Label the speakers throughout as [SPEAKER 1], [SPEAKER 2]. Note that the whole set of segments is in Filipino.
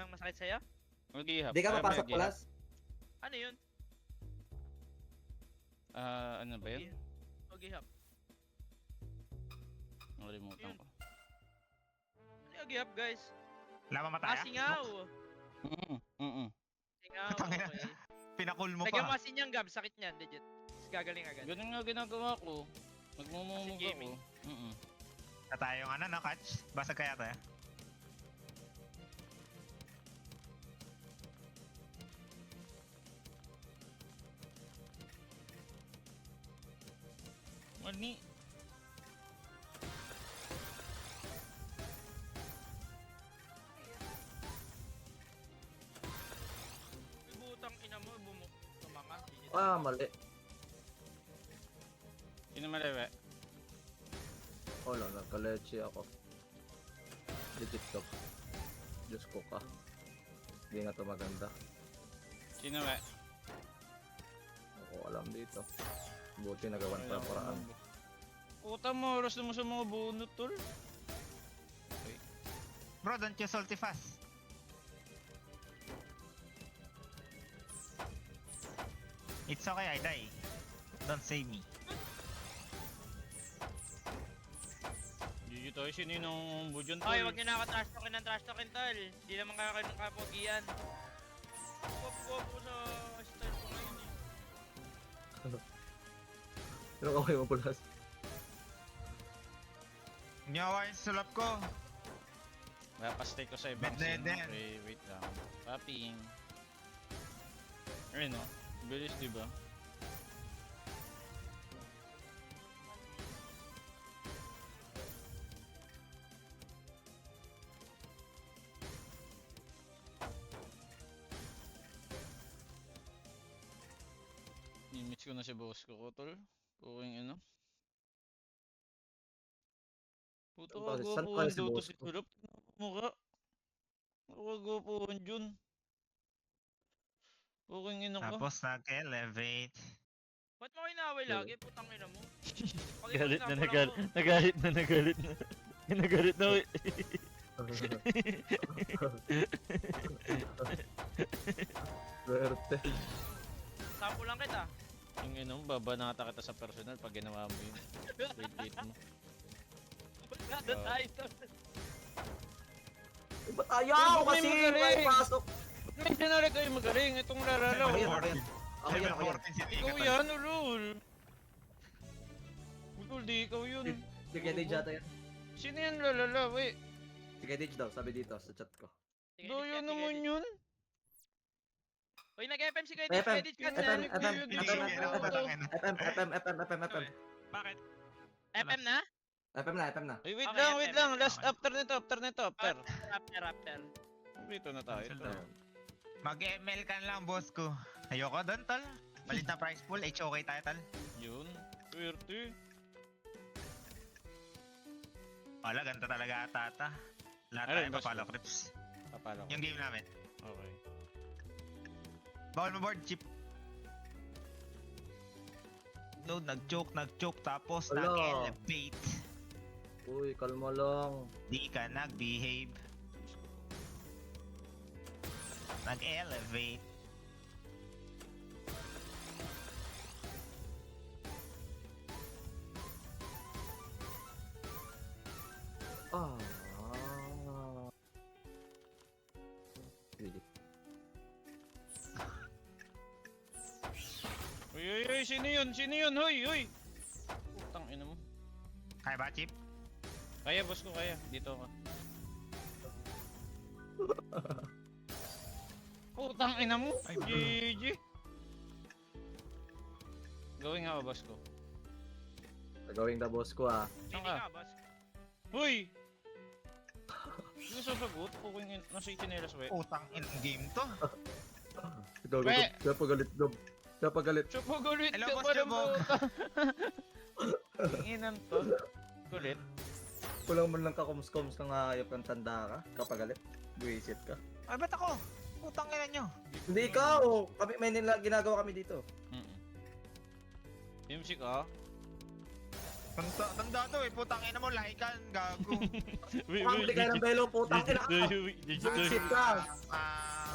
[SPEAKER 1] ang masakit sa'yo?
[SPEAKER 2] Mag-ihap.
[SPEAKER 3] Di ka papasok plus?
[SPEAKER 1] Ano yun?
[SPEAKER 2] Ano ba yun?
[SPEAKER 1] Ogihap.
[SPEAKER 2] Nakalimutan ko.
[SPEAKER 1] Ano yung ogihap, guys?
[SPEAKER 4] Wala mamataya?
[SPEAKER 1] Singaw. Singaw,
[SPEAKER 4] Tangina.
[SPEAKER 1] okay.
[SPEAKER 4] Pinakul mo
[SPEAKER 1] Lagyan mo
[SPEAKER 4] pa.
[SPEAKER 1] asin yung gab, sakit niyan, legit. Tapos gagaling agad.
[SPEAKER 2] Ganun nga ginagawa ko. Nagmumumog
[SPEAKER 1] Kasi gaming.
[SPEAKER 2] ako.
[SPEAKER 4] Na tayo yung ano, no, catch? Basag kaya tayo.
[SPEAKER 2] Mani.
[SPEAKER 1] Butang ina mo, tumama. legit.
[SPEAKER 3] Ah, mali.
[SPEAKER 2] Sino maliwe?
[SPEAKER 3] Wala, nagka-leche ako. Legit to. Diyos ko ka. Hindi nga to maganda.
[SPEAKER 2] Sino ba?
[SPEAKER 3] Ako alam dito. Buti nagawan pa paraan.
[SPEAKER 2] Puta mo, oras na mo sa mga bunot, tol.
[SPEAKER 4] Bro, don't you salty fast. It's okay, I die. Don't save me.
[SPEAKER 2] GG tayo, sino yun ang budyon, tol?
[SPEAKER 1] Okay, wag niyo na ako trash talkin ng trash talkin, tol. Hindi naman kayo ng kapogian. Wag ko sa style ko ngayon eh.
[SPEAKER 3] Pero okay mo pulas.
[SPEAKER 4] Nyawa yung sulap ko.
[SPEAKER 2] Napastay ko sa ibang
[SPEAKER 4] Bed
[SPEAKER 2] scene.
[SPEAKER 4] din.
[SPEAKER 2] Okay, wait lang. Popping. Ayun o. Bilis, diba? Image ko na si boss ko, tol. Puking ano. Puto ka
[SPEAKER 3] Bakit? Saan
[SPEAKER 2] gwapo
[SPEAKER 3] kaya
[SPEAKER 2] ang
[SPEAKER 3] si
[SPEAKER 2] doto
[SPEAKER 3] boss
[SPEAKER 2] si
[SPEAKER 3] ko?
[SPEAKER 2] Tulop. Mukha. Gwapo ang Jun. Puking ino ko.
[SPEAKER 4] Tapos nag-elevate.
[SPEAKER 1] Ba't mo inaaway lagi? Putang ina mo.
[SPEAKER 2] Galit na
[SPEAKER 1] Pag-iusap
[SPEAKER 2] nagalit.
[SPEAKER 1] ako.
[SPEAKER 2] Nagalit na. Nagalit na.
[SPEAKER 3] Swerte.
[SPEAKER 1] Sample lang kita.
[SPEAKER 2] Yung ino mo, babanata kita sa personal pag ginawa mo yun. Wait mo.
[SPEAKER 1] Wala na tayo, tol.
[SPEAKER 3] Ba't ayaw
[SPEAKER 2] Pero
[SPEAKER 3] kasi
[SPEAKER 2] may magaling.
[SPEAKER 3] may pasok?
[SPEAKER 2] May generic kayo magaling. Itong lalalaw.
[SPEAKER 3] Ako yan, ako yan. Ako yan, ako yan.
[SPEAKER 4] 714 si
[SPEAKER 2] Ikaw
[SPEAKER 4] Tika,
[SPEAKER 2] yan, ulul. Ulul, di ikaw yun.
[SPEAKER 3] Si Kedage yata yan.
[SPEAKER 2] Sino yan lalalaw eh?
[SPEAKER 3] Si Kedage daw, sabi dito sa chat ko.
[SPEAKER 1] Sige,
[SPEAKER 2] Doyo
[SPEAKER 1] edit ka,
[SPEAKER 2] naman
[SPEAKER 1] sige,
[SPEAKER 2] yun.
[SPEAKER 1] edit. Uy, nag-FM si Kuya
[SPEAKER 3] FM,
[SPEAKER 1] Edit ka
[SPEAKER 3] FM,
[SPEAKER 1] na.
[SPEAKER 3] FM, FM.
[SPEAKER 4] Bakit?
[SPEAKER 1] FM na?
[SPEAKER 3] FM na.
[SPEAKER 2] Ay, wait
[SPEAKER 1] Okay,
[SPEAKER 2] lang,
[SPEAKER 1] FM,
[SPEAKER 2] wait lang. Last
[SPEAKER 4] okay.
[SPEAKER 2] after nito.
[SPEAKER 1] After.
[SPEAKER 2] Dito na tayo.
[SPEAKER 4] Cancel
[SPEAKER 2] tol.
[SPEAKER 4] daw. Mag-ML ka na lang, boss ko. Ayoko doon, tol. Malit na price pool, HOK tayo, tol.
[SPEAKER 2] Yun. Swerte.
[SPEAKER 4] Wala, ganito talaga atata. Lahat
[SPEAKER 2] Ano
[SPEAKER 4] tayo
[SPEAKER 2] yung boss
[SPEAKER 4] papalo
[SPEAKER 2] mo?
[SPEAKER 4] crips.
[SPEAKER 2] Papalo ko.
[SPEAKER 4] Yung game namin.
[SPEAKER 2] Okay.
[SPEAKER 4] Bawal mo board, chip. Load, nag-choke, tapos
[SPEAKER 3] Ala.
[SPEAKER 4] nag-elevate.
[SPEAKER 3] Uy, kalma lang.
[SPEAKER 4] Di ka nag-behave. Nag-elevate.
[SPEAKER 3] Ah. Really?
[SPEAKER 2] Uy, sino yun? Sino yun? Hoy! Putang ina mo.
[SPEAKER 4] Kaya ba, chip?
[SPEAKER 2] Kaya, boss ko, kaya. Dito ako. Putang ina mo.
[SPEAKER 4] Ay, bro.
[SPEAKER 2] GG. Gawin nga ba, boss ko?
[SPEAKER 3] Gagawin na boss ko ah.
[SPEAKER 2] Saan
[SPEAKER 1] Hindi
[SPEAKER 2] ka?
[SPEAKER 1] ka, boss.
[SPEAKER 2] Hoy! Hindi sasagot. Puking nasa itinelas ba?
[SPEAKER 4] Utang in game to.
[SPEAKER 2] Pre!
[SPEAKER 3] Kaya pagalit, Gob. Kaya pagalit.
[SPEAKER 2] Chupo gulit
[SPEAKER 4] Hello,
[SPEAKER 2] ka
[SPEAKER 4] boss
[SPEAKER 2] pa ng
[SPEAKER 4] Jabog.
[SPEAKER 2] puta. Inginan to. Gulit.
[SPEAKER 3] Kulang man lang kakums-kums kang hayop ng tanda ka. Kapagalit. Buisit ka.
[SPEAKER 4] Ay, ba't ako? Utang ina nyo.
[SPEAKER 3] Hindi ikaw! Kami, may ginagawa kami dito.
[SPEAKER 2] Music ah.
[SPEAKER 4] Tanda to eh, putang ina mo, laikan, gago.
[SPEAKER 2] Wait,
[SPEAKER 3] Ang bigay ng belo, putang ina ka.
[SPEAKER 2] Digit
[SPEAKER 3] Bullshit ka.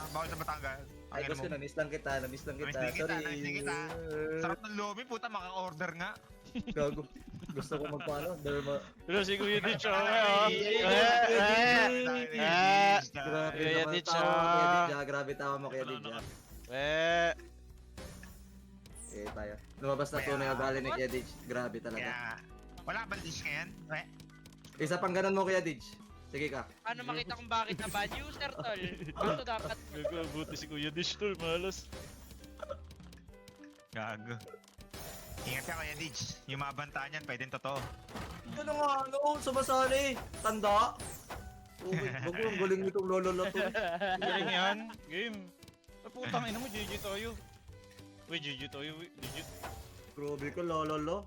[SPEAKER 4] Bakit sa Batangas?
[SPEAKER 3] Ay,
[SPEAKER 4] Ang ina
[SPEAKER 3] gusto
[SPEAKER 4] mo.
[SPEAKER 3] na-miss lang kita, na-miss lang kita.
[SPEAKER 4] Na-miss din kita,
[SPEAKER 3] Sorry.
[SPEAKER 4] na-miss din kita. Sarap ng lobby, puta, maka-order nga.
[SPEAKER 3] Gago. Gusto ko magpaano, derma.
[SPEAKER 2] Pero si Kuya Ditch, oh.
[SPEAKER 3] Grabe
[SPEAKER 2] Kuya
[SPEAKER 3] naman
[SPEAKER 2] Ditch,
[SPEAKER 3] tawa mo, Kuya
[SPEAKER 2] oh.
[SPEAKER 3] Ditch, ah. Grabe tawa mo, Kuya Ditch, ah. Eh, tayo. Lumabas na tunay ang galing ni Kuya Ditch. Grabe
[SPEAKER 4] Kaya,
[SPEAKER 3] talaga.
[SPEAKER 4] wala ba dish ngayon?
[SPEAKER 3] Isa pang ganun mo, Kuya Ditch. Sige ka.
[SPEAKER 1] Paano makita kung bakit na bad user, tol? Gusto dapat.
[SPEAKER 2] Buti si Kuya Ditch, tol, malas.
[SPEAKER 4] Gago. Ingat ka kaya Ditch, yung mga bantaan yan, pwedeng totoo.
[SPEAKER 3] Ano nga, ano? Sumasali. Tanda. Okay, bago ang galing nitong lolo na to.
[SPEAKER 2] Galing yan. Game. Ay, putang ina mo, GG tayo. Wait, GG tayo, wait, legit.
[SPEAKER 3] Grabe ka, lololo.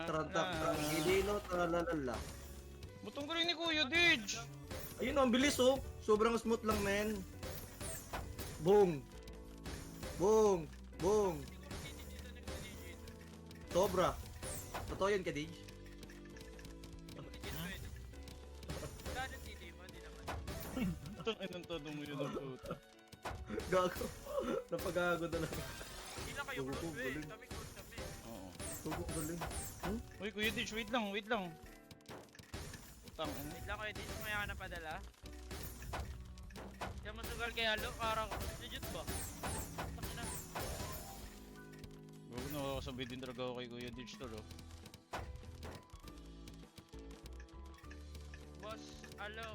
[SPEAKER 3] Tarantak, ililo, talalala.
[SPEAKER 2] Butong galing ni Kuya Ditch.
[SPEAKER 3] Ayun, ang bilis oh. Sobrang smooth lang, men. Boom. Boom. Boom. Sobra. Totoo yun, Kadij.
[SPEAKER 1] Gano'n titi mo, di naman.
[SPEAKER 2] Butong inang todo mo yun ang puta.
[SPEAKER 3] Gago. Napagago na lang.
[SPEAKER 1] Hindi lang kayo
[SPEAKER 3] Tugo,
[SPEAKER 1] close, eh.
[SPEAKER 3] galing.
[SPEAKER 1] Kami close kami.
[SPEAKER 2] Oo.
[SPEAKER 3] Tugok galing.
[SPEAKER 2] Uy, Kuya Ditch, wait lang, wait lang. Putang ina.
[SPEAKER 1] Wait lang kayo, dito maya ka na padala. Diyan masugal kaya lo, parang legit ba? Takina.
[SPEAKER 2] Bago nakakasabay din talaga ako kay Kuya Ditch, tol, oh.
[SPEAKER 1] Boss, alo.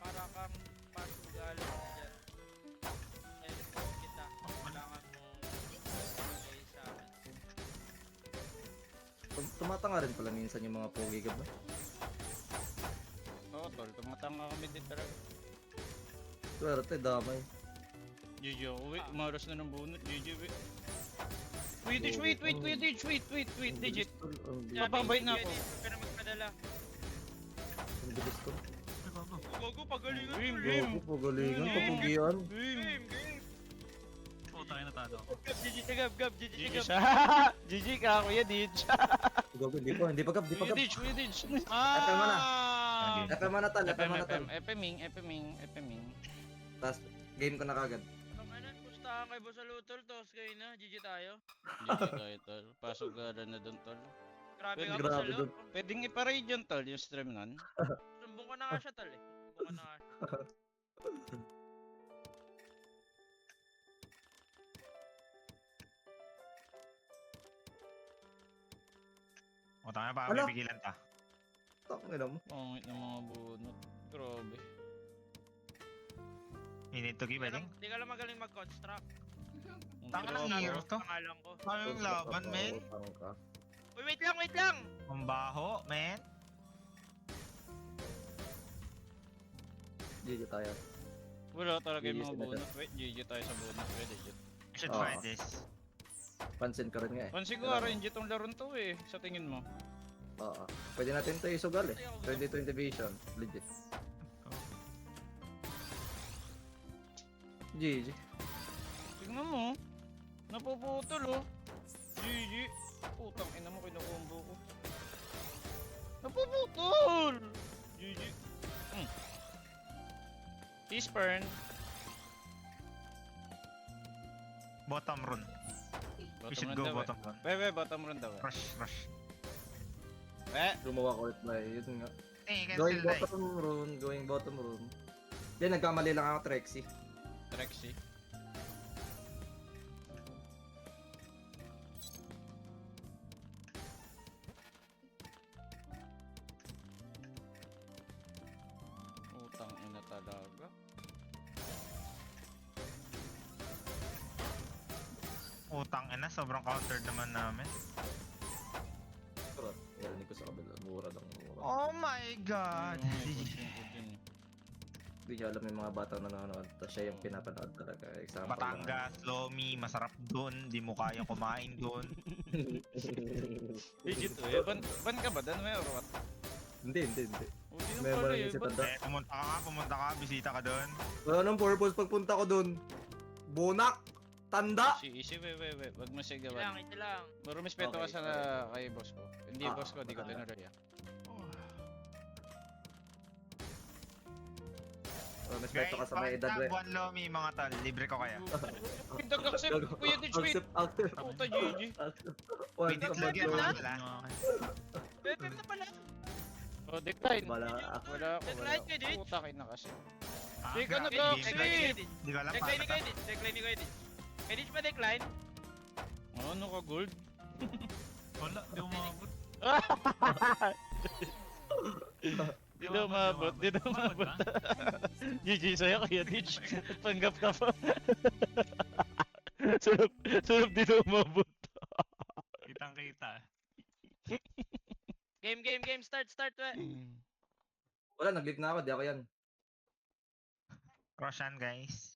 [SPEAKER 1] Para kang pasugal dyan. Help kita. Kailangan mo ilagay sa akin.
[SPEAKER 3] Tumatanga rin pala minsan yung mga pogi ka ba?
[SPEAKER 2] Oo, tol, tumatanga kami din talaga.
[SPEAKER 3] Swerte, damay.
[SPEAKER 2] GG ako, wait, umaras na ng bunot, GG, wait. Kuya Ditch, wait, Kuya Ditch, wait, digit.
[SPEAKER 1] Sabi,
[SPEAKER 2] Bababait na
[SPEAKER 1] sige,
[SPEAKER 2] ako.
[SPEAKER 1] dito, pero magpadala.
[SPEAKER 3] Ang bilis ko.
[SPEAKER 1] Gogo, pagalingan
[SPEAKER 2] Game,
[SPEAKER 1] ko.
[SPEAKER 2] game.
[SPEAKER 3] Gago, pagalingan,
[SPEAKER 2] Game.
[SPEAKER 3] papugian.
[SPEAKER 2] Game.
[SPEAKER 1] Game.
[SPEAKER 5] Puta kayo natalo ako.
[SPEAKER 1] Gab, GG sa gab, gab, GG sa
[SPEAKER 2] GG
[SPEAKER 1] gab.
[SPEAKER 2] siya. GG ka, Kuya Ditch.
[SPEAKER 3] Gago, hindi pa gab, di pa
[SPEAKER 2] Kuya
[SPEAKER 3] gab.
[SPEAKER 2] Ditch, Kuya Ditch.
[SPEAKER 3] FM mo na.
[SPEAKER 1] Ah!
[SPEAKER 3] FM mo na tal, FM mo na tal.
[SPEAKER 2] FMing.
[SPEAKER 3] Tapos, game ko na kagad.
[SPEAKER 1] Ang ano, pustahan kay Boss Alutol, tos kayo na, GG tayo.
[SPEAKER 2] GG tayo, tol. Pasugaran na doon, tol.
[SPEAKER 1] Grabe ka,
[SPEAKER 3] Grabe
[SPEAKER 1] Boss Alu.
[SPEAKER 3] dun.
[SPEAKER 2] Pwedeng iparade yun, tol, yung stream nun.
[SPEAKER 1] Sumbong ko na nga siya, tol eh. Sumbong ko na nga siya.
[SPEAKER 4] O tama pa,
[SPEAKER 3] Ano?
[SPEAKER 4] pipigilan ta.
[SPEAKER 3] Tangina mo.
[SPEAKER 2] Pangit ng mga bunot. Grabe.
[SPEAKER 4] You need to give, I think.
[SPEAKER 1] Di ka lang magaling mag-construct.
[SPEAKER 2] Ang
[SPEAKER 4] Tanga ng
[SPEAKER 2] grabe.
[SPEAKER 4] hero to.
[SPEAKER 1] Pangalan ko.
[SPEAKER 4] Ano yung laban, men?
[SPEAKER 3] Utang ka.
[SPEAKER 1] Uy, wait lang, wait lang!
[SPEAKER 4] Ang baho, men.
[SPEAKER 3] GG tayo.
[SPEAKER 2] Wala talaga yung
[SPEAKER 3] GG
[SPEAKER 2] mga
[SPEAKER 3] sila
[SPEAKER 2] bunot. Wait, GG tayo sa bunot. Wait, legit.
[SPEAKER 4] You should
[SPEAKER 3] Oo.
[SPEAKER 4] find this.
[SPEAKER 3] Pansin ka rin nga eh.
[SPEAKER 2] Pansin ko, RNG tong laron to eh. Sa tingin mo.
[SPEAKER 3] Oo. Pwede natin ito isugal eh. 2020 vision. Legit. GG.
[SPEAKER 2] Tingnan mo. Napuputol oh. GG. Putang ina mo, kinukombo ko. Napuputol! GG. T-Spurn.
[SPEAKER 4] Bottom run. We should go bottom run.
[SPEAKER 2] Bottom run daw.
[SPEAKER 4] Rush.
[SPEAKER 3] Gumawa ko ulit ba eh. Yun nga.
[SPEAKER 4] Eh,
[SPEAKER 3] Going
[SPEAKER 4] cancel die.
[SPEAKER 3] bottom rune. Yan, nagkamali lang ako, Trexie.
[SPEAKER 2] Trexie. Utang ina talaga.
[SPEAKER 4] Utang ina, sobrang counter naman namin.
[SPEAKER 3] Pero, narinig ko sa kabila. Mura lang, mura.
[SPEAKER 4] Oh my god.
[SPEAKER 3] Hindi niya alam yung mga bata na nanonood. Tapos siya yung pinapanood talaga. Example
[SPEAKER 4] Batangas, Lomi, masarap dun. Di mo kaya kumain dun.
[SPEAKER 2] Legit eh. Ban ka ba? Dan may or what?
[SPEAKER 3] Hindi.
[SPEAKER 2] Oh, di na
[SPEAKER 3] May
[SPEAKER 2] pala
[SPEAKER 3] mga
[SPEAKER 2] eh.
[SPEAKER 3] si
[SPEAKER 2] Ban-
[SPEAKER 3] Tanda.
[SPEAKER 4] Eh, pumunta ka, bisita ka dun.
[SPEAKER 3] Wala nang purpose pagpunta ko dun. Bunak! Tanda!
[SPEAKER 2] Easy, wait. Wag mo
[SPEAKER 1] Ito lang,
[SPEAKER 2] sigawan.
[SPEAKER 1] ito lang.
[SPEAKER 2] Puro respeto ka
[SPEAKER 3] Okay,
[SPEAKER 2] sa kay boss ko. Hindi
[SPEAKER 3] Ah,
[SPEAKER 2] boss ko, di ko tinuloy ah.
[SPEAKER 3] Oh, respeto ka sa may edad,
[SPEAKER 4] basta
[SPEAKER 3] we.
[SPEAKER 4] buwan lomi mga tol. Libre ko kayo.
[SPEAKER 2] Dag accept, Kuya Ditch, wait.
[SPEAKER 3] Accept.
[SPEAKER 2] Puta, GG.
[SPEAKER 3] One
[SPEAKER 4] Pwede
[SPEAKER 3] sa
[SPEAKER 4] lagyan
[SPEAKER 3] badlo.
[SPEAKER 4] mga tol ah.
[SPEAKER 1] Pwede na pala.
[SPEAKER 2] Oh, decline.
[SPEAKER 3] Wala ako.
[SPEAKER 2] Wala ako, wala
[SPEAKER 1] Decline,
[SPEAKER 2] ako.
[SPEAKER 1] Kuya Ditch.
[SPEAKER 2] Puta kayo na kasi.
[SPEAKER 4] Ah,
[SPEAKER 2] Di ka
[SPEAKER 4] grabe,
[SPEAKER 2] nag-accept.
[SPEAKER 4] Di ko alam
[SPEAKER 1] Decline ni
[SPEAKER 4] paano
[SPEAKER 1] Kuya
[SPEAKER 4] to.
[SPEAKER 1] Ditch. Decline ni Kuya Ditch. Kuya Ditch ba decline?
[SPEAKER 2] Ano ka, gold?
[SPEAKER 5] Wala, di umabot.
[SPEAKER 2] Di daw maabot, di daw maabot. GG sa'yo, Kuya Ditch. Panggap ka pa. Sarap di daw maabot.
[SPEAKER 5] Kitang kita.
[SPEAKER 1] Game. Start, we.
[SPEAKER 3] Wala, nag-leak na ako. Di ako yan.
[SPEAKER 4] Roshan guys.